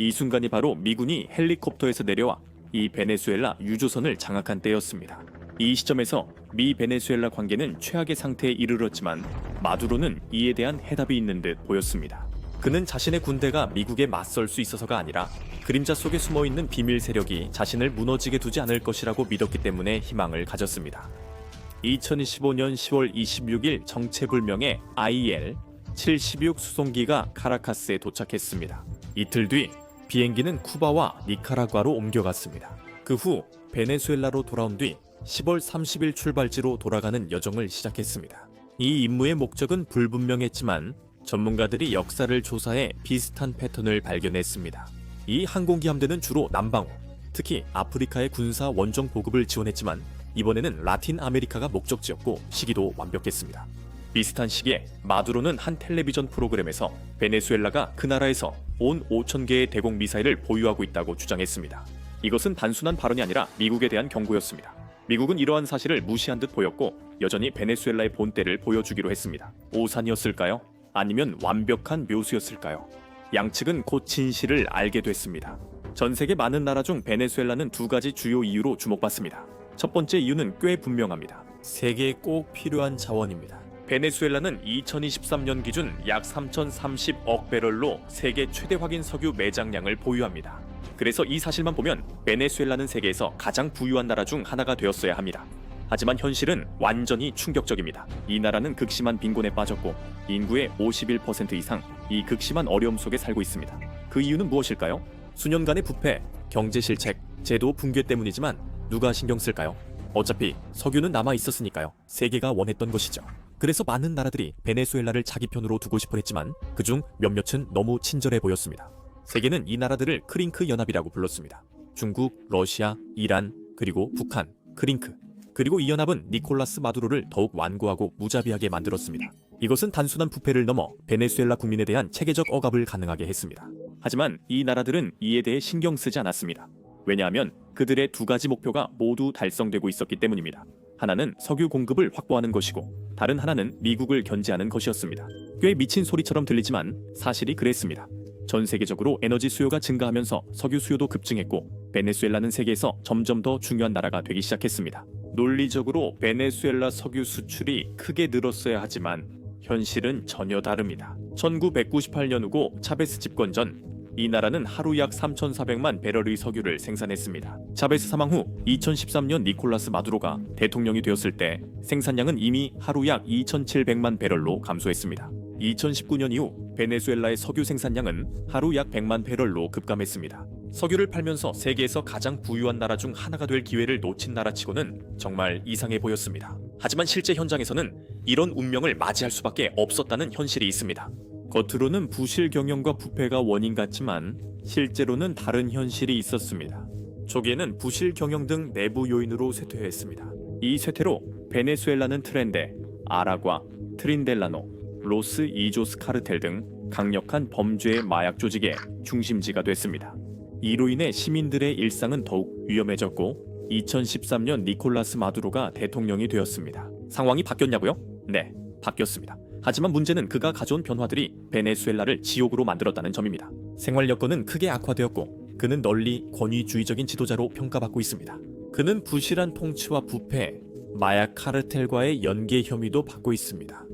이 순간이 바로 미군이 헬리콥터에서 내려와 이 베네수엘라 유조선을 장악한 때였습니다. 이 시점에서 미 베네수엘라 관계는 최악의 상태에 이르렀지만 마두로는 이에 대한 해답이 있는 듯 보였습니다. 그는 자신의 군대가 미국에 맞설 수 있어서가 아니라 그림자 속에 숨어있는 비밀 세력이 자신을 무너지게 두지 않을 것이라고 믿었기 때문에 희망을 가졌습니다. 2015년 10월 26일 정체불명의 IL-76 수송기가 카라카스에 도착했습니다. 이틀 뒤 비행기는 쿠바와 니카라과로 옮겨갔습니다. 그 후 베네수엘라로 돌아온 뒤 10월 30일 출발지로 돌아가는 여정을 시작했습니다. 이 임무의 목적은 불분명했지만 전문가들이 역사를 조사해 비슷한 패턴을 발견했습니다. 이 항공기 함대는 주로 남방호, 특히 아프리카의 군사 원정 보급을 지원했지만 이번에는 라틴 아메리카가 목적지였고 시기도 완벽했습니다. 비슷한 시기에 마두로는 한 텔레비전 프로그램에서 베네수엘라가 그 나라에서 온 5,000개의 대공 미사일을 보유하고 있다고 주장했습니다. 이것은 단순한 발언이 아니라 미국에 대한 경고였습니다. 미국은 이러한 사실을 무시한 듯 보였고 여전히 베네수엘라의 본때를 보여주기로 했습니다. 오산이었을까요? 아니면 완벽한 묘수였을까요? 양측은 곧 진실을 알게 됐습니다. 전 세계 많은 나라 중 베네수엘라는 두 가지 주요 이유로 주목받습니다. 첫 번째 이유는 꽤 분명합니다. 세계에 꼭 필요한 자원입니다. 베네수엘라는 2023년 기준 약 3,030억 배럴로 세계 최대 확인 석유 매장량을 보유합니다. 그래서 이 사실만 보면 베네수엘라는 세계에서 가장 부유한 나라 중 하나가 되었어야 합니다. 하지만 현실은 완전히 충격적입니다. 이 나라는 극심한 빈곤에 빠졌고 인구의 51% 이상 이 극심한 어려움 속에 살고 있습니다. 그 이유는 무엇일까요? 수년간의 부패, 경제 실책, 제도 붕괴 때문이지만 누가 신경 쓸까요? 어차피 석유는 남아 있었으니까요. 세계가 원했던 것이죠. 그래서 많은 나라들이 베네수엘라를 자기 편으로 두고 싶어 했지만 그중 몇몇은 너무 친절해 보였습니다. 세계는 이 나라들을 크링크 연합이라고 불렀습니다. 중국, 러시아, 이란, 그리고 북한, 크링크. 그리고 이 연합은 니콜라스 마두로를 더욱 완고하고 무자비하게 만들었습니다. 이것은 단순한 부패를 넘어 베네수엘라 국민에 대한 체계적 억압을 가능하게 했습니다. 하지만 이 나라들은 이에 대해 신경 쓰지 않았습니다. 왜냐하면 그들의 두 가지 목표가 모두 달성되고 있었기 때문입니다. 하나는 석유 공급을 확보하는 것이고 다른 하나는 미국을 견제하는 것이었습니다. 꽤 미친 소리처럼 들리지만 사실이 그랬습니다. 전 세계적으로 에너지 수요가 증가하면서 석유 수요도 급증했고 베네수엘라는 세계에서 점점 더 중요한 나라가 되기 시작했습니다. 논리적으로 베네수엘라 석유 수출이 크게 늘었어야 하지만 현실은 전혀 다릅니다. 1998년 후고 차베스 집권 전 이 나라는 하루 약 3,400만 배럴의 석유를 생산했습니다. 차베스 사망 후 2013년 니콜라스 마두로가 대통령이 되었을 때 생산량은 이미 하루 약 2,700만 배럴로 감소했습니다. 2019년 이후 베네수엘라의 석유 생산량은 하루 약 100만 배럴로 급감했습니다. 석유를 팔면서 세계에서 가장 부유한 나라 중 하나가 될 기회를 놓친 나라치고는 정말 이상해 보였습니다. 하지만 실제 현장에서는 이런 운명을 맞이할 수밖에 없었다는 현실이 있습니다. 겉으로는 부실 경영과 부패가 원인 같지만 실제로는 다른 현실이 있었습니다. 초기에는 부실 경영 등 내부 요인으로 쇠퇴했습니다. 이 쇠퇴로 베네수엘라는 트렌데, 아라과, 트린델라노, 로스 이조스 카르텔 등 강력한 범죄의 마약 조직의 중심지가 됐습니다. 이로 인해 시민들의 일상은 더욱 위험해졌고 2013년 니콜라스 마두로가 대통령이 되었습니다. 상황이 바뀌었냐고요? 네, 바뀌었습니다. 하지만 문제는 그가 가져온 변화들이 베네수엘라를 지옥으로 만들었다는 점입니다. 생활 여건은 크게 악화되었고 그는 널리 권위주의적인 지도자로 평가받고 있습니다. 그는 부실한 통치와 부패, 마약 카르텔과의 연계 혐의도 받고 있습니다.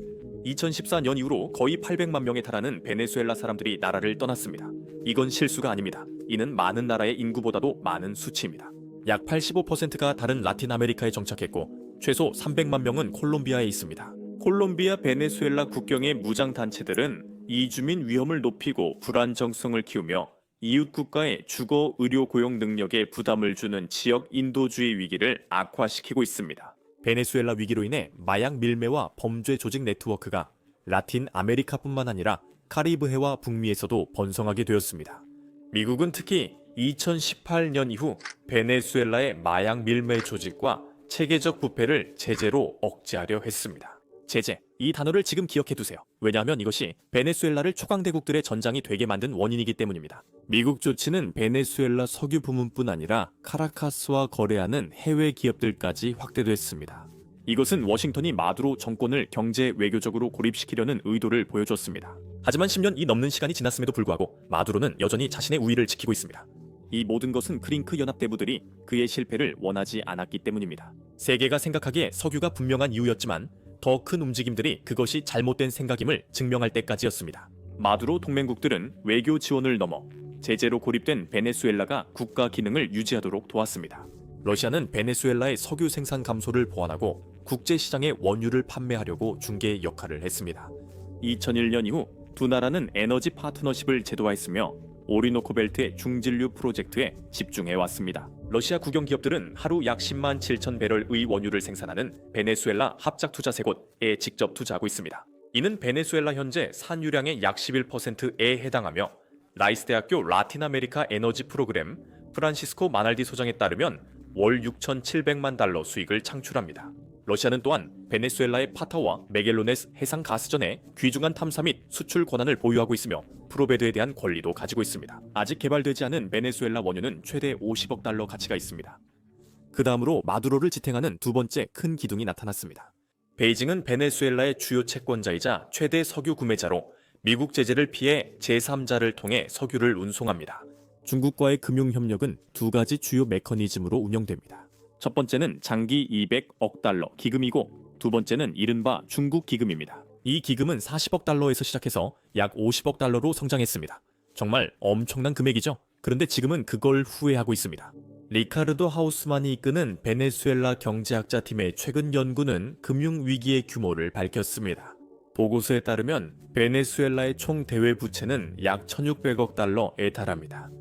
2014년 이후로 거의 800만 명에 달하는 베네수엘라 사람들이 나라를 떠났습니다. 이건 실수가 아닙니다. 이는 많은 나라의 인구보다도 많은 수치입니다. 약 85%가 다른 라틴 아메리카에 정착했고 최소 300만 명은 콜롬비아에 있습니다. 콜롬비아 베네수엘라 국경의 무장단체들은 이주민 위험을 높이고 불안정성을 키우며 이웃 국가의 주거 의료 고용 능력에 부담을 주는 지역 인도주의 위기를 악화시키고 있습니다. 베네수엘라 위기로 인해 마약 밀매와 범죄 조직 네트워크가 라틴 아메리카뿐만 아니라 카리브해와 북미에서도 번성하게 되었습니다. 미국은 특히 2018년 이후 베네수엘라의 마약 밀매 조직과 체계적 부패를 제재로 억제하려 했습니다. 제재, 이 단어를 지금 기억해두세요. 왜냐하면 이것이 베네수엘라를 초강대국들의 전장이 되게 만든 원인이기 때문입니다. 미국 조치는 베네수엘라 석유 부문뿐 아니라 카라카스와 거래하는 해외 기업들까지 확대됐습니다. 이것은 워싱턴이 마두로 정권을 경제 외교적으로 고립시키려는 의도를 보여줬습니다. 하지만 10년이 넘는 시간이 지났음에도 불구하고 마두로는 여전히 자신의 우위를 지키고 있습니다. 이 모든 것은 크링크 연합대부들이 그의 실패를 원하지 않았기 때문입니다. 세계가 생각하기에 석유가 분명한 이유였지만 더 큰 움직임들이 그것이 잘못된 생각임을 증명할 때까지였습니다. 마두로 동맹국들은 외교 지원을 넘어 제재로 고립된 베네수엘라가 국가 기능을 유지하도록 도왔습니다. 러시아는 베네수엘라의 석유 생산 감소를 보완하고 국제 시장에 원유를 판매하려고 중개 역할을 했습니다. 2001년 이후 두 나라는 에너지 파트너십을 제도화했으며 오리노코 벨트의 중진류 프로젝트에 집중해 왔습니다. 러시아 국영 기업들은 하루 약 10만 7천 배럴의 원유를 생산하는 베네수엘라 합작 투자 세 곳에 직접 투자하고 있습니다. 이는 베네수엘라 현재 산유량의 약 11%에 해당하며 라이스 대학교 라틴 아메리카 에너지 프로그램 프란시스코 마날디 소장에 따르면 월 6,700만 달러 수익을 창출합니다. 러시아는 또한 베네수엘라의 파타와 메겔로네스 해상 가스전에 귀중한 탐사 및 수출 권한을 보유하고 있으며 프로베드에 대한 권리도 가지고 있습니다. 아직 개발되지 않은 베네수엘라 원유는 최대 50억 달러 가치가 있습니다. 그 다음으로 마두로를 지탱하는 두 번째 큰 기둥이 나타났습니다. 베이징은 베네수엘라의 주요 채권자이자 최대 석유 구매자로 미국 제재를 피해 제3자를 통해 석유를 운송합니다. 중국과의 금융협력은 두 가지 주요 메커니즘으로 운영됩니다. 첫 번째는 장기 200억 달러 기금이고 두 번째는 이른바 중국 기금입니다. 이 기금은 40억 달러에서 시작해서 약 50억 달러로 성장했습니다. 정말 엄청난 금액이죠. 그런데 지금은 그걸 후회하고 있습니다. 리카르도 하우스만이 이끄는 베네수엘라 경제학자 팀의 최근 연구는 금융위기의 규모를 밝혔습니다. 보고서에 따르면 베네수엘라의 총 대외 부채는 약 1,600억 달러에 달합니다.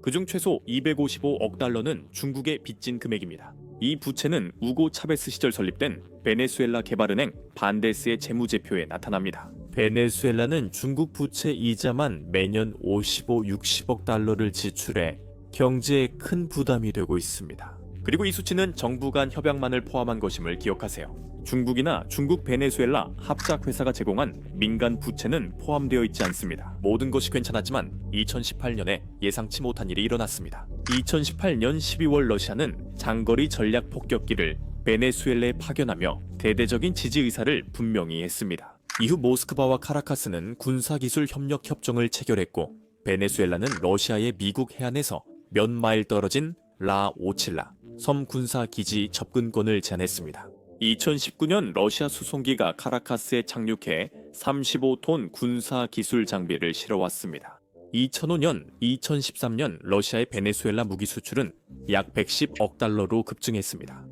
그중 최소 255억 달러는 중국에 빚진 금액입니다. 이 부채는 우고 차베스 시절 설립된 베네수엘라 개발은행 반데스의 재무제표에 나타납니다. 베네수엘라는 중국 부채 이자만 매년 55, 60억 달러를 지출해 경제에 큰 부담이 되고 있습니다. 그리고 이 수치는 정부 간 협약만을 포함한 것임을 기억하세요. 중국이나 중국 베네수엘라 합작 회사가 제공한 민간 부채는 포함되어 있지 않습니다. 모든 것이 괜찮았지만 2018년에 예상치 못한 일이 일어났습니다. 2018년 12월 러시아는 장거리 전략 폭격기를 베네수엘라에 파견하며 대대적인 지지 의사를 분명히 했습니다. 이후 모스크바와 카라카스는 군사기술 협력 협정을 체결했고 베네수엘라는 러시아의 미국 해안에서 몇 마일 떨어진 라 오칠라 섬 군사 기지 접근권을 제안했습니다. 2019년 러시아 수송기가 카라카스에 착륙해 35톤 군사 기술 장비를 실어왔습니다. 2005년, 2013년 러시아의 베네수엘라 무기 수출은 약 110억 달러로 급증했습니다.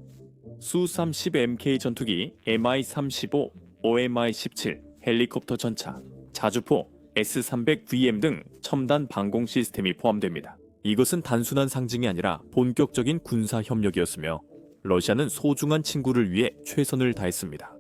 수-30MK 전투기 Mi-35, OMI-17, 헬리콥터 전차, 자주포, S-300VM 등 첨단 방공 시스템이 포함됩니다. 이것은 단순한 상징이 아니라 본격적인 군사 협력이었으며 러시아는 소중한 친구를 위해 최선을 다했습니다.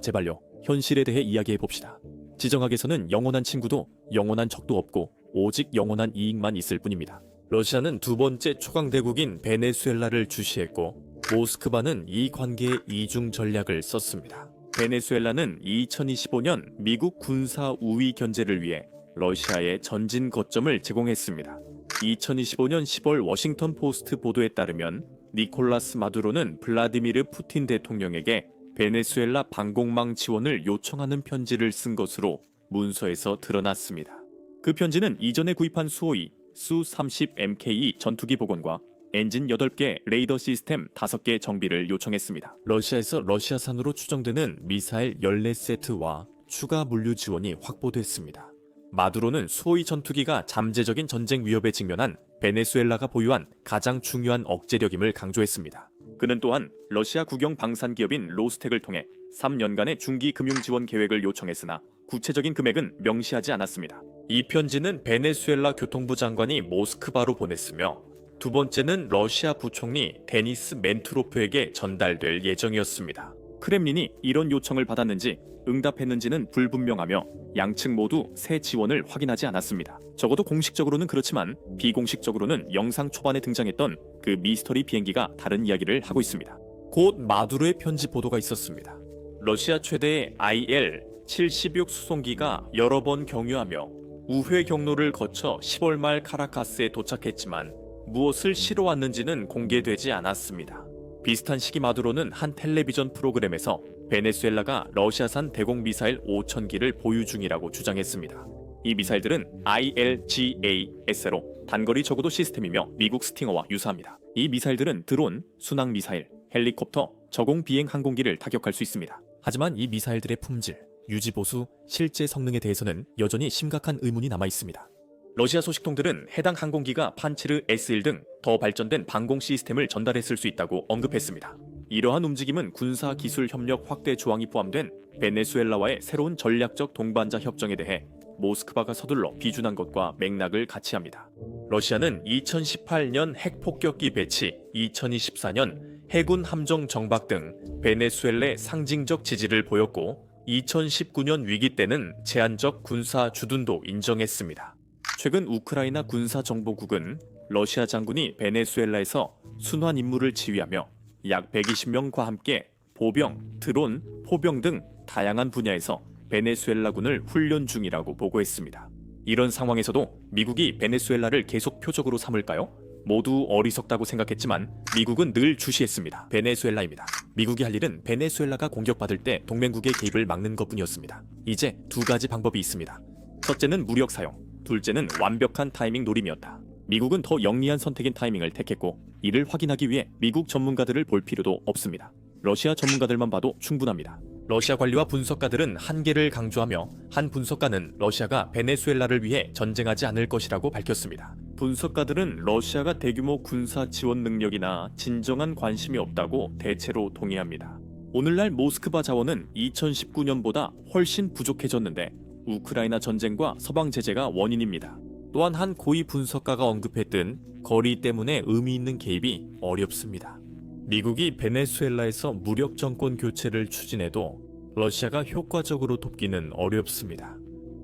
제발요. 현실에 대해 이야기해봅시다. 지정학에서는 영원한 친구도 영원한 적도 없고 오직 영원한 이익만 있을 뿐입니다. 러시아는 두 번째 초강대국인 베네수엘라를 주시했고 모스크바는 이 관계에 이중 전략을 썼습니다. 베네수엘라는 2025년 미국 군사 우위 견제를 위해 러시아에 전진 거점을 제공했습니다. 2025년 10월 워싱턴 포스트 보도에 따르면 니콜라스 마두로는 블라디미르 푸틴 대통령에게 베네수엘라 방공망 지원을 요청하는 편지를 쓴 것으로 문서에서 드러났습니다. 그 편지는 이전에 구입한 수호위 수-30MK 전투기 복원과 엔진 8개, 레이더 시스템 5개 정비를 요청했습니다. 러시아에서 러시아산으로 추정되는 미사일 14세트와 추가 물류 지원이 확보됐습니다. 마두로는 수호위 전투기가 잠재적인 전쟁 위협에 직면한 베네수엘라가 보유한 가장 중요한 억제력임을 강조했습니다. 그는 또한 러시아 국영 방산기업인 로스텍을 통해 3년간의 중기 금융 지원 계획을 요청했으나 구체적인 금액은 명시하지 않았습니다. 이 편지는 베네수엘라 교통부 장관이 모스크바로 보냈으며 두 번째는 러시아 부총리 데니스 멘투로프에게 전달될 예정이었습니다. 크렘린이 이런 요청을 받았는지 응답했는지는 불분명하며 양측 모두 새 지원을 확인하지 않았습니다. 적어도 공식적으로는 그렇지만 비공식적으로는 영상 초반에 등장했던 그 미스터리 비행기가 다른 이야기를 하고 있습니다. 곧 마두로의 편지 보도가 있었습니다. 러시아 최대의 IL-76 수송기가 여러 번 경유하며 우회 경로를 거쳐 10월 말 카라카스에 도착했지만 무엇을 실어왔는지는 공개되지 않았습니다. 비슷한 시기 마두로는 한 텔레비전 프로그램에서 베네수엘라가 러시아산 대공 미사일 5,000기를 보유 중이라고 주장했습니다. 이 미사일들은 ILGA-S로 단거리 저구도 시스템이며 미국 스팅어와 유사합니다. 이 미사일들은 드론, 순항 미사일, 헬리콥터, 저공 비행 항공기를 타격할 수 있습니다. 하지만 이 미사일들의 품질, 유지 보수, 실제 성능에 대해서는 여전히 심각한 의문이 남아 있습니다. 러시아 소식통들은 해당 항공기가 판치르 S1 등 더 발전된 방공 시스템을 전달했을 수 있다고 언급했습니다. 이러한 움직임은 군사 기술 협력 확대 조항이 포함된 베네수엘라와의 새로운 전략적 동반자 협정에 대해 모스크바가 서둘러 비준한 것과 맥락을 같이 합니다. 러시아는 2018년 핵폭격기 배치, 2024년 해군 함정 정박 등 베네수엘라의 상징적 지지를 보였고 2019년 위기 때는 제한적 군사 주둔도 인정했습니다. 최근 우크라이나 군사정보국은 러시아 장군이 베네수엘라에서 순환 임무를 지휘하며 약 120명과 함께 보병, 드론, 포병 등 다양한 분야에서 베네수엘라군을 훈련 중이라고 보고했습니다. 이런 상황에서도 미국이 베네수엘라를 계속 표적으로 삼을까요? 모두 어리석다고 생각했지만 미국은 늘 주시했습니다. 베네수엘라입니다. 미국이 할 일은 베네수엘라가 공격받을 때 동맹국의 개입을 막는 것뿐이었습니다. 이제 두 가지 방법이 있습니다. 첫째는 무력 사용, 둘째는 완벽한 타이밍 노림이었다. 미국은 더 영리한 선택인 타이밍을 택했고 이를 확인하기 위해 미국 전문가들을 볼 필요도 없습니다. 러시아 전문가들만 봐도 충분합니다. 러시아 관리와 분석가들은 한계를 강조하며 한 분석가는 러시아가 베네수엘라를 위해 전쟁하지 않을 것이라고 밝혔습니다. 분석가들은 러시아가 대규모 군사 지원 능력이나 진정한 관심이 없다고 대체로 동의합니다. 오늘날 모스크바 자원은 2019년보다 훨씬 부족해졌는데 우크라이나 전쟁과 서방 제재가 원인입니다. 또한 한 고위 분석가가 언급했듯 거리 때문에 의미 있는 개입이 어렵습니다. 미국이 베네수엘라에서 무력 정권 교체를 추진해도 러시아가 효과적으로 돕기는 어렵습니다.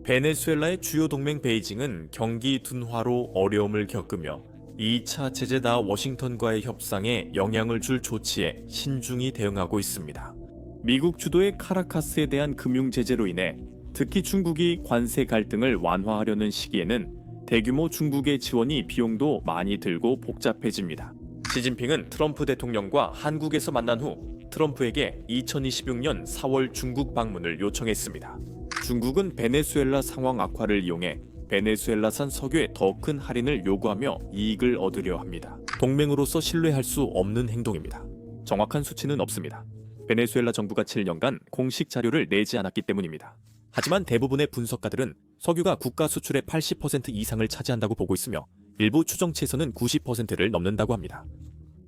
베네수엘라의 주요 동맹 베이징은 경기 둔화로 어려움을 겪으며 2차 제재다 워싱턴과의 협상에 영향을 줄 조치에 신중히 대응하고 있습니다. 미국 주도의 카라카스에 대한 금융 제재로 인해 특히 중국이 관세 갈등을 완화하려는 시기에는 대규모 중국의 지원이 비용도 많이 들고 복잡해집니다. 시진핑은 트럼프 대통령과 한국에서 만난 후 트럼프에게 2026년 4월 중국 방문을 요청했습니다. 중국은 베네수엘라 상황 악화를 이용해 베네수엘라산 석유에 더 큰 할인을 요구하며 이익을 얻으려 합니다. 동맹으로서 신뢰할 수 없는 행동입니다. 정확한 수치는 없습니다. 베네수엘라 정부가 7년간 공식 자료를 내지 않았기 때문입니다. 하지만 대부분의 분석가들은 석유가 국가 수출의 80% 이상을 차지한다고 보고 있으며 일부 추정치에서는 90%를 넘는다고 합니다.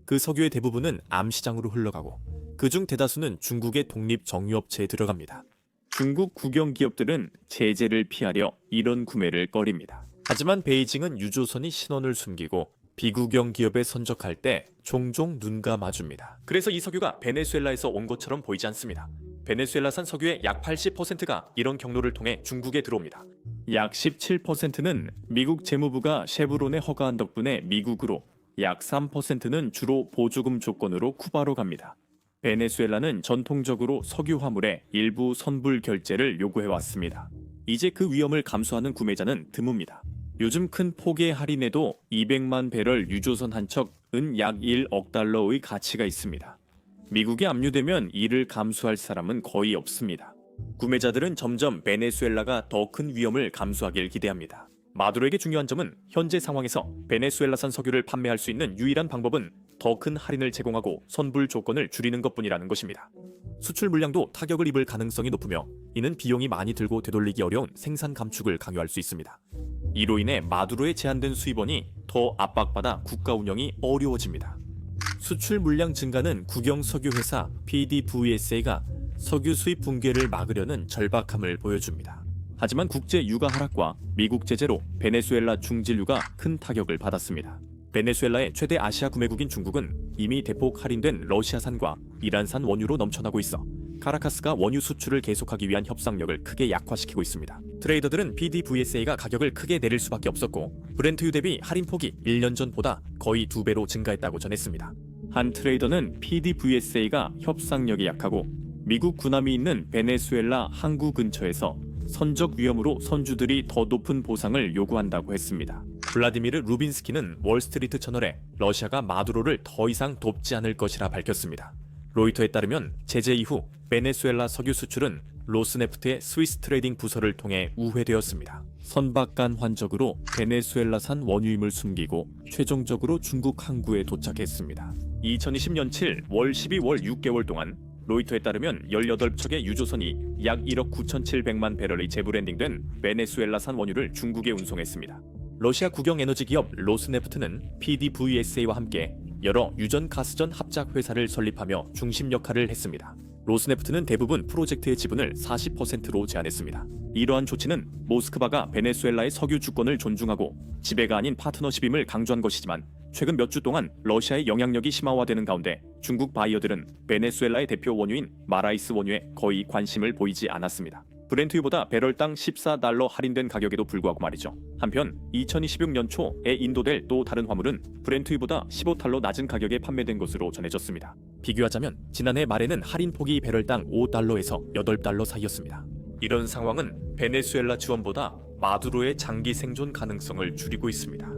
그 석유의 대부분은 암시장으로 흘러가고 그중 대다수는 중국의 독립 정유업체에 들어갑니다. 중국 국영 기업들은 제재를 피하려 이런 구매를 꺼립니다. 하지만 베이징은 유조선이 신원을 숨기고 비국영 기업에 선적할 때 종종 눈과 마줍니다. 그래서 이 석유가 베네수엘라에서 온 것처럼 보이지 않습니다. 베네수엘라산 석유의 약 80%가 이런 경로를 통해 중국에 들어옵니다. 약 17%는 미국 재무부가 쉐브론에 허가한 덕분에 미국으로, 약 3%는 주로 보조금 조건으로 쿠바로 갑니다. 베네수엘라는 전통적으로 석유 화물의 일부 선불 결제를 요구해왔습니다. 이제 그 위험을 감수하는 구매자는 드뭅니다. 요즘 큰 폭의 할인에도 200만 배럴 유조선 한 척은 약 1억 달러의 가치가 있습니다. 미국에 압류되면 이를 감수할 사람은 거의 없습니다. 구매자들은 점점 베네수엘라가 더 큰 위험을 감수하길 기대합니다. 마두로에게 중요한 점은 현재 상황에서 베네수엘라산 석유를 판매할 수 있는 유일한 방법은 더 큰 할인을 제공하고 선불 조건을 줄이는 것뿐이라는 것입니다. 수출 물량도 타격을 입을 가능성이 높으며 이는 비용이 많이 들고 되돌리기 어려운 생산 감축을 강요할 수 있습니다. 이로 인해 마두로의 제한된 수입원이 더 압박받아 국가 운영이 어려워집니다. 수출 물량 증가는 국영 석유 회사 PDVSA가 석유 수입 붕괴를 막으려는 절박함을 보여줍니다. 하지만 국제 유가 하락과 미국 제재로 베네수엘라 중진유가 큰 타격을 받았습니다. 베네수엘라의 최대 아시아 구매국인 중국은 이미 대폭 할인된 러시아산과 이란산 원유로 넘쳐나고 있어 카라카스가 원유 수출을 계속하기 위한 협상력을 크게 약화시키고 있습니다. 트레이더들은 PDVSA가 가격을 크게 내릴 수밖에 없었고 브렌트유 대비 할인폭이 1년 전보다 거의 2배로 증가했다고 전했습니다. 한 트레이더는 PDVSA가 협상력이 약하고 미국 군함이 있는 베네수엘라 항구 근처에서 선적 위험으로 선주들이 더 높은 보상을 요구한다고 했습니다. 블라디미르 루빈스키는 월스트리트 저널에 러시아가 마두로를 더 이상 돕지 않을 것이라 밝혔습니다. 로이터에 따르면 제재 이후 베네수엘라 석유 수출은 로스네프트의 스위스 트레이딩 부서를 통해 우회되었습니다. 선박 간 환적으로 베네수엘라산 원유임을 숨기고 최종적으로 중국 항구에 도착했습니다. 2020년 7월 12월 6개월 동안 로이터에 따르면 18척의 유조선이 약 1억 9,700만 배럴의 재브랜딩된 베네수엘라산 원유를 중국에 운송했습니다. 러시아 국영 에너지 기업 로스네프트는 PDVSA와 함께 여러 유전 가스전 합작 회사를 설립하며 중심 역할을 했습니다. 로스네프트는 대부분 프로젝트의 지분을 40%로 제한했습니다. 이러한 조치는 모스크바가 베네수엘라의 석유 주권을 존중하고 지배가 아닌 파트너십임을 강조한 것이지만 최근 몇 주 동안 러시아의 영향력이 심화되는 가운데 중국 바이어들은 베네수엘라의 대표 원유인 마라이스 원유에 거의 관심을 보이지 않았습니다. 브렌트유보다 배럴당 14달러 할인된 가격에도 불구하고 말이죠. 한편 2026년 초에 인도될 또 다른 화물은 브렌트유보다 15달러 낮은 가격에 판매된 것으로 전해졌습니다. 비교하자면 지난해 말에는 할인폭이 배럴당 5달러에서 8달러 사이였습니다. 이런 상황은 베네수엘라 지원보다 마두로의 장기 생존 가능성을 줄이고 있습니다.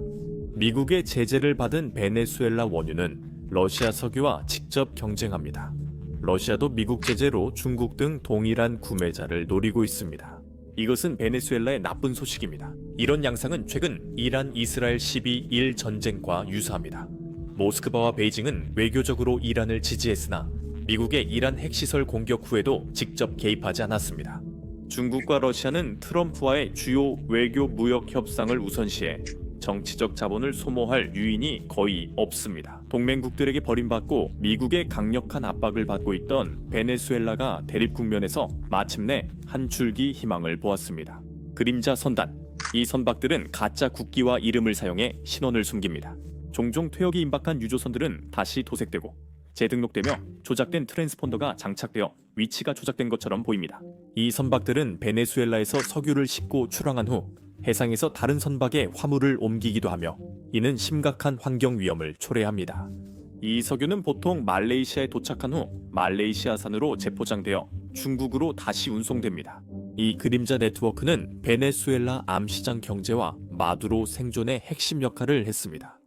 미국의 제재를 받은 베네수엘라 원유는 러시아 석유와 직접 경쟁합니다. 러시아도 미국 제재로 중국 등 동일한 구매자를 노리고 있습니다. 이것은 베네수엘라의 나쁜 소식입니다. 이런 양상은 최근 이란 이스라엘 12.1 전쟁과 유사합니다. 모스크바와 베이징은 외교적으로 이란을 지지했으나 미국의 이란 핵시설 공격 후에도 직접 개입하지 않았습니다. 중국과 러시아는 트럼프와의 주요 외교 무역 협상을 우선시해 정치적 자본을 소모할 유인이 거의 없습니다. 동맹국들에게 버림받고 미국의 강력한 압박을 받고 있던 베네수엘라가 대립 국면에서 마침내 한 줄기 희망을 보았습니다. 그림자 선단. 이 선박들은 가짜 국기와 이름을 사용해 신원을 숨깁니다. 종종 퇴역이 임박한 유조선들은 다시 도색되고 재등록되며 조작된 트랜스폰더가 장착되어 위치가 조작된 것처럼 보입니다. 이 선박들은 베네수엘라에서 석유를 싣고 출항한 후 해상에서 다른 선박에 화물을 옮기기도 하며 이는 심각한 환경 위험을 초래합니다. 이 석유는 보통 말레이시아에 도착한 후 말레이시아산으로 재포장되어 중국으로 다시 운송됩니다. 이 그림자 네트워크는 베네수엘라 암시장 경제와 마두로 생존의 핵심 역할을 했습니다.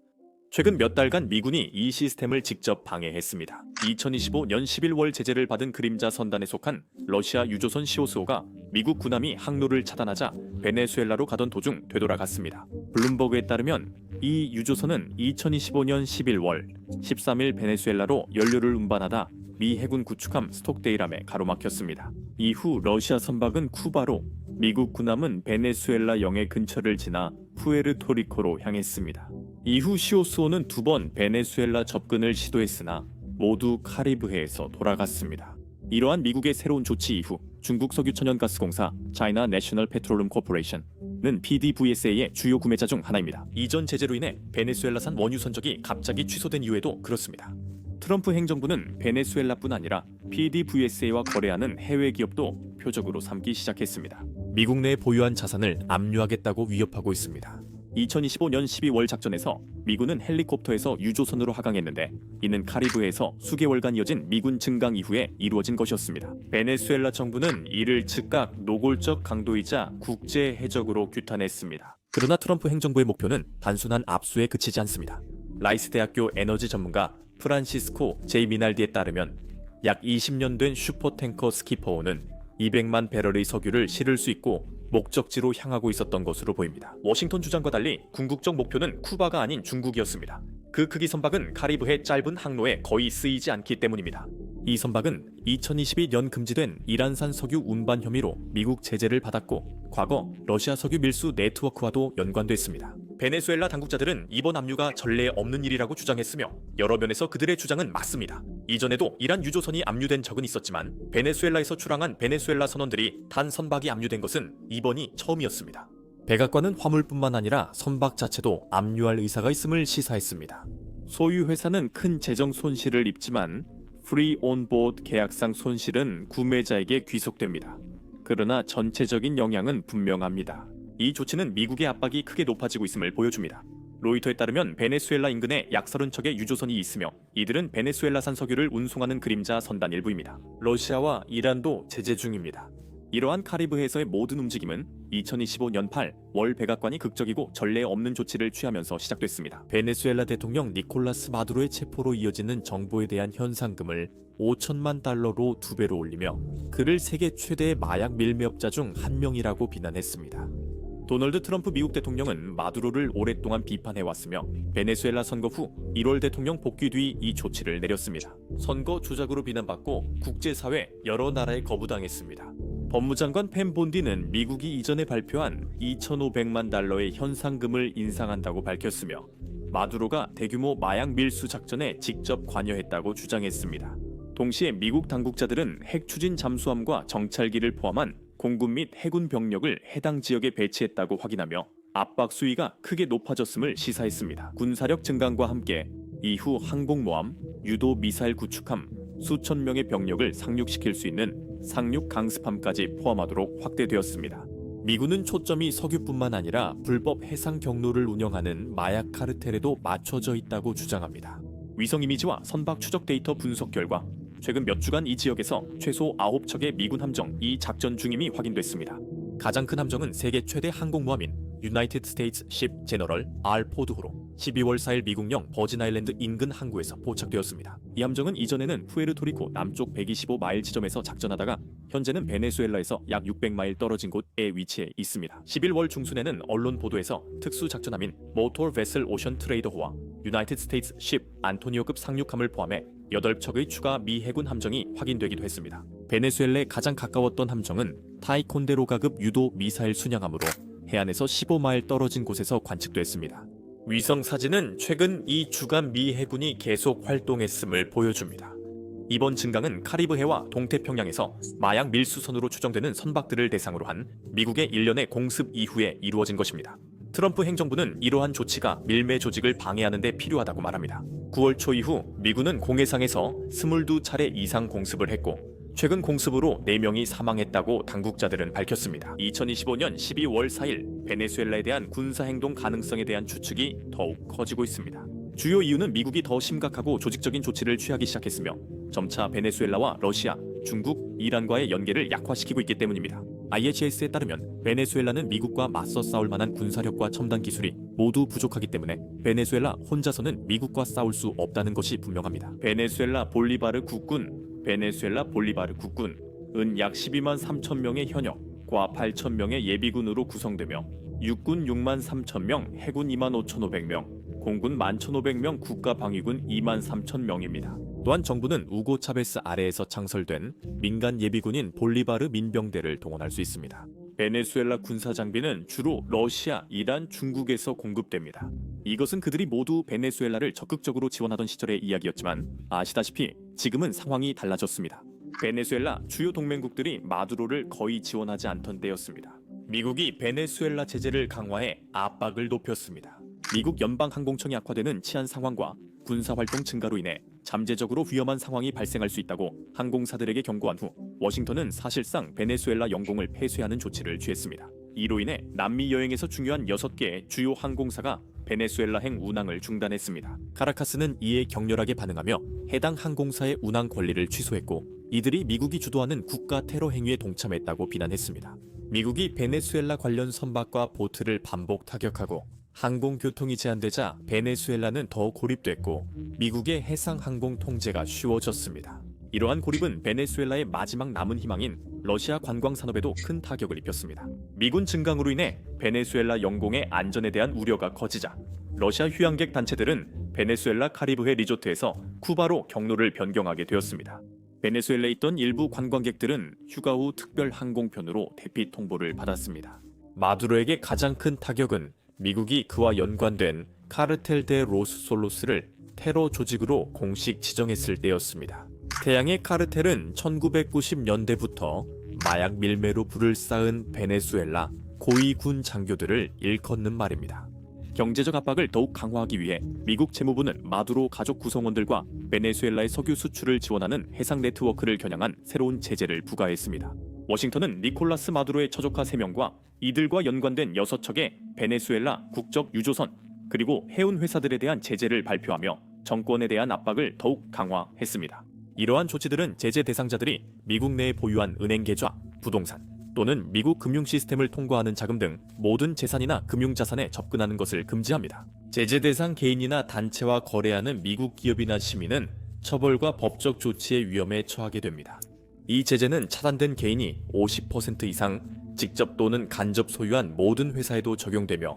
최근 몇 달간 미군이 이 시스템을 직접 방해했습니다. 2025년 11월 제재를 받은 그림자 선단에 속한 러시아 유조선 시오스호가 미국 군함이 항로를 차단하자 베네수엘라로 가던 도중 되돌아갔습니다. 블룸버그에 따르면 이 유조선은 2025년 11월 13일 베네수엘라로 연료를 운반하다 미 해군 구축함 스톡데일함에 가로막혔습니다. 이후 러시아 선박은 쿠바로, 미국 군함은 베네수엘라 영해 근처를 지나 푸에르토리코로 향했습니다. 이후 시오스호는 2번 베네수엘라 접근을 시도했으나 모두 카리브해에서 돌아갔습니다. 이러한 미국의 새로운 조치 이후 중국 석유 천연가스공사 차이나 내셔널 페트롤룸 코퍼레이션은 PDVSA의 주요 구매자 중 하나입니다. 이전 제재로 인해 베네수엘라산 원유 선적이 갑자기 취소된 이후에도 그렇습니다. 트럼프 행정부는 베네수엘라뿐 아니라 PDVSA와 거래하는 해외 기업도 표적으로 삼기 시작했습니다. 미국 내에 보유한 자산을 압류하겠다고 위협하고 있습니다. 2025년 12월 작전에서 미군은 헬리콥터에서 유조선으로 하강했는데 이는 카리브해에서 수개월간 이어진 미군 증강 이후에 이루어진 것이었습니다. 베네수엘라 정부는 이를 즉각 노골적 강도이자 국제 해적으로 규탄했습니다. 그러나 트럼프 행정부의 목표는 단순한 압수에 그치지 않습니다. 라이스 대학교 에너지 전문가 프란시스코 제이 미날디에 따르면 약 20년 된 슈퍼탱커 스키퍼호는 200만 배럴의 석유를 실을 수 있고 목적지로 향하고 있었던 것으로 보입니다. 워싱턴 주장과 달리 궁극적 목표는 쿠바가 아닌 중국이었습니다. 그 크기 선박은 카리브해 짧은 항로에 거의 쓰이지 않기 때문입니다. 이 선박은 2022년 금지된 이란산 석유 운반 혐의로 미국 제재를 받았고 과거 러시아 석유 밀수 네트워크와도 연관됐습니다. 베네수엘라 당국자들은 이번 압류가 전례 없는 일이라고 주장했으며 여러 면에서 그들의 주장은 맞습니다. 이전에도 이란 유조선이 압류된 적은 있었지만 베네수엘라에서 출항한 베네수엘라 선원들이 단 선박이 압류된 것은 이번이 처음이었습니다. 백악관은 화물뿐만 아니라 선박 자체도 압류할 의사가 있음을 시사했습니다. 소유 회사는 큰 재정 손실을 입지만 프리 온보드 계약상 손실은 구매자에게 귀속됩니다. 그러나 전체적인 영향은 분명합니다. 이 조치는 미국의 압박이 크게 높아지고 있음을 보여줍니다. 로이터에 따르면 베네수엘라 인근에 약 30척의 유조선이 있으며 이들은 베네수엘라산 석유를 운송하는 그림자 선단 일부입니다. 러시아와 이란도 제재 중입니다. 이러한 카리브해에서의 모든 움직임은 2025년 8 월 백악관이 극적이고 전례 없는 조치를 취하면서 시작됐습니다. 베네수엘라 대통령 니콜라스 마두로의 체포로 이어지는 정부에 대한 현상금을 5천만 달러로 2배로 올리며 그를 세계 최대의 마약 밀매업자 중 한 명이라고 비난했습니다. 도널드 트럼프 미국 대통령은 마두로를 오랫동안 비판해왔으며 베네수엘라 선거 후 1월 대통령 복귀 뒤 이 조치를 내렸습니다. 선거 조작으로 비난받고 국제사회 여러 나라에 거부당했습니다. 법무장관 펜 본디는 미국이 이전에 발표한 2,500만 달러의 현상금을 인상한다고 밝혔으며 마두로가 대규모 마약 밀수 작전에 직접 관여했다고 주장했습니다. 동시에 미국 당국자들은 핵 추진 잠수함과 정찰기를 포함한 공군 및 해군 병력을 해당 지역에 배치했다고 확인하며 압박 수위가 크게 높아졌음을 시사했습니다. 군사력 증강과 함께 이후 항공모함, 유도 미사일 구축함, 수천 명의 병력을 상륙시킬 수 있는 상륙 강습함까지 포함하도록 확대되었습니다. 미군은 초점이 석유뿐만 아니라 불법 해상 경로를 운영하는 마약 카르텔에도 맞춰져 있다고 주장합니다. 위성 이미지와 선박 추적 데이터 분석 결과 최근 몇 주간 이 지역에서 최소 9척의 미군 함정이 작전 중임이 확인됐습니다. 가장 큰 함정은 세계 최대 항공모함인 유나이티드 스테이츠 십 제너럴 R 포드호로 12월 4일 미국령 버진 아일랜드 인근 항구에서 포착되었습니다. 이 함정은 이전에는 푸에르토리코 남쪽 125마일 지점에서 작전하다가 현재는 베네수엘라에서 약 600마일 떨어진 곳에 위치해 있습니다. 11월 중순에는 언론 보도에서 특수 작전함인 모토 베슬 오션 트레이더호와 유나이티드 스테이츠 십 안토니오급 상륙함을 포함해 8척의 추가 미 해군 함정이 확인되기도 했습니다. 베네수엘라에 가장 가까웠던 함정은 타이콘데로가급 유도 미사일 순양함으로 해안에서 15마일 떨어진 곳에서 관측됐습니다. 위성 사진은 최근 이 주간 미 해군이 계속 활동했음을 보여줍니다. 이번 증강은 카리브해와 동태평양에서 마약 밀수선으로 추정되는 선박들을 대상으로 한 미국의 일련의 공습 이후에 이루어진 것입니다. 트럼프 행정부는 이러한 조치가 밀매 조직을 방해하는 데 필요하다고 말합니다. 9월 초 이후 미군은 공해상에서 22차례 이상 공습을 했고 최근 공습으로 4명이 사망했다고 당국자들은 밝혔습니다. 2025년 12월 4일 베네수엘라에 대한 군사행동 가능성에 대한 추측이 더욱 커지고 있습니다. 주요 이유는 미국이 더 심각하고 조직적인 조치를 취하기 시작했으며 점차 베네수엘라와 러시아, 중국, 이란과의 연계를 약화시키고 있기 때문입니다. IHS에 따르면 베네수엘라는 미국과 맞서 싸울 만한 군사력과 첨단 기술이 모두 부족하기 때문에 베네수엘라 혼자서는 미국과 싸울 수 없다는 것이 분명합니다. 베네수엘라 볼리바르 국군은 약 12만 3천 명의 현역과 8천 명의 예비군으로 구성되며 육군 6만 3천 명, 해군 2만 5,500명, 공군 11,500명, 국가방위군 2만 3천 명입니다. 또한 정부는 우고 차베스 아래에서 창설된 민간 예비군인 볼리바르 민병대를 동원할 수 있습니다. 베네수엘라 군사 장비는 주로 러시아, 이란, 중국에서 공급됩니다. 이것은 그들이 모두 베네수엘라를 적극적으로 지원하던 시절의 이야기였지만 아시다시피 지금은 상황이 달라졌습니다. 베네수엘라 주요 동맹국들이 마두로를 거의 지원하지 않던 때였습니다. 미국이 베네수엘라 제재를 강화해 압박을 높였습니다. 미국 연방항공청이 악화되는 치안 상황과 군사활동 증가로 인해 잠재적으로 위험한 상황이 발생할 수 있다고 항공사들에게 경고한 후 워싱턴은 사실상 베네수엘라 영공을 폐쇄하는 조치를 취했습니다. 이로 인해 남미 여행에서 중요한 6개의 주요 항공사가 베네수엘라행 운항을 중단했습니다. 카라카스는 이에 격렬하게 반응하며 해당 항공사의 운항 권리를 취소했고 이들이 미국이 주도하는 국가 테러 행위에 동참했다고 비난했습니다. 미국이 베네수엘라 관련 선박과 보트를 반복 타격하고 항공교통이 제한되자 베네수엘라는 더 고립됐고 미국의 해상 항공 통제가 쉬워졌습니다. 이러한 고립은 베네수엘라의 마지막 남은 희망인 러시아 관광 산업에도 큰 타격을 입혔습니다. 미군 증강으로 인해 베네수엘라 영공의 안전에 대한 우려가 커지자 러시아 휴양객 단체들은 베네수엘라 카리브해 리조트에서 쿠바로 경로를 변경하게 되었습니다. 베네수엘라에 있던 일부 관광객들은 휴가 후 특별 항공편으로 대피 통보를 받았습니다. 마두로에게 가장 큰 타격은 미국이 그와 연관된 카르텔 데 로스 솔로스를 테러 조직으로 공식 지정했을 때였습니다. 태양의 카르텔은 1990년대부터 마약 밀매로 불을 쌓은 베네수엘라 고위 군 장교들을 일컫는 말입니다. 경제적 압박을 더욱 강화하기 위해 미국 재무부는 마두로 가족 구성원들과 베네수엘라의 석유 수출을 지원하는 해상 네트워크를 겨냥한 새로운 제재를 부과했습니다. 워싱턴은 니콜라스 마두로의 처조카 3명과 이들과 연관된 6척의 베네수엘라 국적 유조선 그리고 해운 회사들에 대한 제재를 발표하며 정권에 대한 압박을 더욱 강화했습니다. 이러한 조치들은 제재 대상자들이 미국 내에 보유한 은행 계좌, 부동산, 또는 미국 금융 시스템을 통과하는 자금 등 모든 재산이나 금융 자산에 접근하는 것을 금지합니다. 제재 대상 개인이나 단체와 거래하는 미국 기업이나 시민은 처벌과 법적 조치의 위험에 처하게 됩니다. 이 제재는 차단된 개인이 50% 이상 직접 또는 간접 소유한 모든 회사에도 적용되며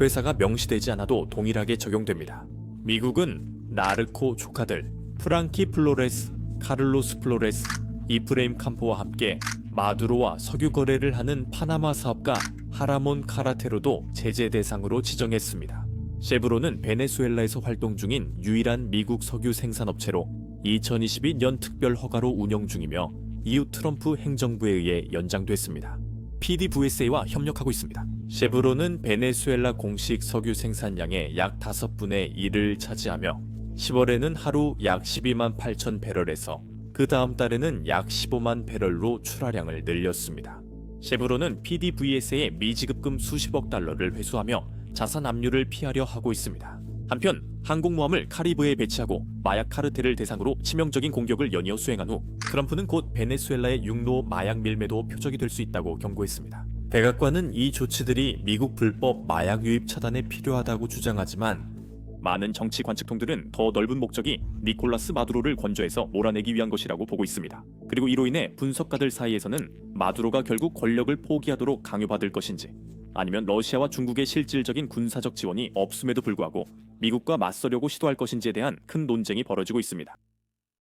회사가 명시되지 않아도 동일하게 적용됩니다. 미국은 나르코 조카들 프랑키 플로레스, 카를로스 플로레스, 이프레임 캠포와 함께 마두로와 석유 거래를 하는 파나마 사업가 하라몬 카라테로도 제재 대상으로 지정했습니다. 쉐브론은 베네수엘라에서 활동 중인 유일한 미국 석유 생산업체로 2022년 특별 허가로 운영 중이며 이후 트럼프 행정부에 의해 연장됐습니다. PDVSA와 협력하고 있습니다. 쉐브론은 베네수엘라 공식 석유 생산량의 약 5분의 1을 차지하며 10월에는 하루 약 12만 8천 배럴에서 그 다음 달에는 약 15만 배럴로 출하량을 늘렸습니다. 쉐브론은 PDVSA에 미지급금 수십억 달러를 회수하며 자산 압류를 피하려 하고 있습니다. 한편 항공모함을 카리브해에 배치하고 마약 카르텔을 대상으로 치명적인 공격을 연이어 수행한 후 트럼프는 곧 베네수엘라의 육로 마약 밀매도 표적이 될 수 있다고 경고했습니다. 백악관은 이 조치들이 미국 불법 마약 유입 차단에 필요하다고 주장하지만 많은 정치 관측통들은 더 넓은 목적이 니콜라스 마두로를 건져해서 몰아내기 위한 것이라고 보고 있습니다. 그리고 이로 인해 분석가들 사이에서는 마두로가 결국 권력을 포기하도록 강요받을 것인지 아니면 러시아와 중국의 실질적인 군사적 지원이 없음에도 불구하고 미국과 맞서려고 시도할 것인지에 대한 큰 논쟁이 벌어지고 있습니다.